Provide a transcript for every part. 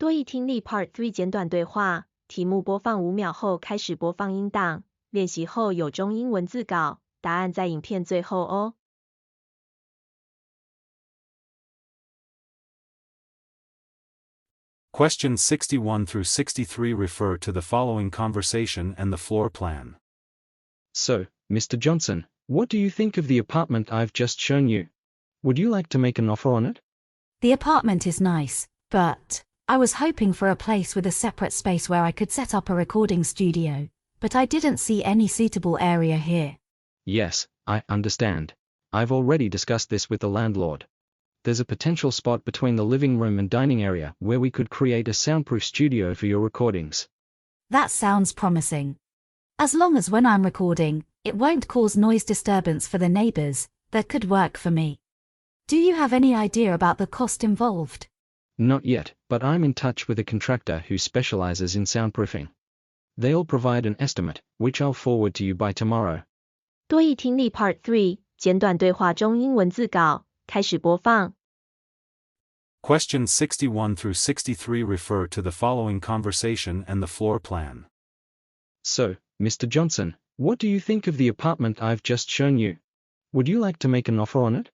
多益聽力 Part 3簡短對話，題目播放5秒後開始播放音檔，練習後有中英文字稿，答案在影片最後哦。Questions 61 through 63 refer to the following conversation and the floor plan. So, Mr. Johnson, what do you think of the apartment I've just shown you? Would you like to make an offer on it? The apartment is nice, but I was hoping for a place with a separate space where I could set up a recording studio, but I didn't see any suitable area here. Yes, I understand. I've already discussed this with the landlord. There's a potential spot between the living room and dining area where we could create a soundproof studio for your recordings. That sounds promising. As long as when I'm recording, it won't cause noise disturbance for the neighbors, that could work for me. Do you have any idea about the cost involved? Not yet, but I'm in touch with a contractor who specializes in soundproofing. They'll provide an estimate, which I'll forward to you by tomorrow. 多益聽力 Part 3簡短對話中英文字稿開始播放。Questions 61 through 63 refer to the following conversation and the floor plan. So, Mr. Johnson, what do you think of the apartment I've just shown you? Would you like to make an offer on it?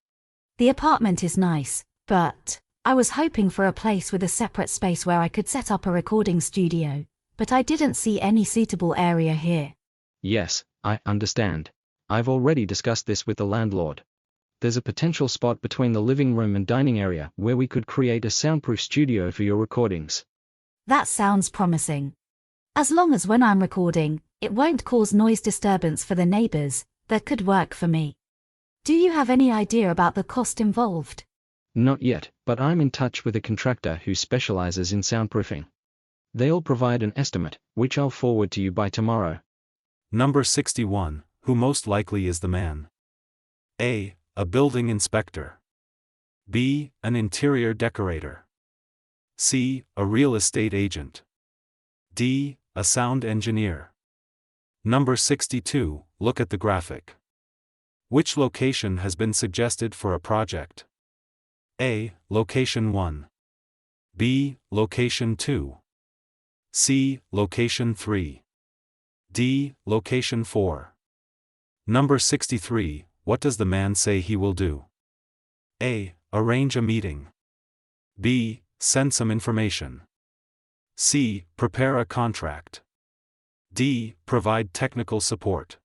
The apartment is nice, but I was hoping for a place with a separate space where I could set up a recording studio, but I didn't see any suitable area here. Yes, I understand. I've already discussed this with the landlord. There's a potential spot between the living room and dining area where we could create a soundproof studio for your recordings. That sounds promising. As long as when I'm recording, it won't cause noise disturbance for the neighbors, that could work for me. Do you have any idea about the cost involved? Not yet, but I'm in touch with a contractor who specializes in soundproofing. They'll provide an estimate, which I'll forward to you by tomorrow. Number 61, who most likely is the man? A. A building inspector. B. An interior decorator. C. A real estate agent. D. A sound engineer. Number 62, look at the graphic. Which location has been suggested for a project? A. Location 1. B. Location 2. C. Location 3. D. Location 4. Number 63, what does the man say he will do? A. Arrange a meeting. B. Send some information. C. Prepare a contract. D. Provide technical support.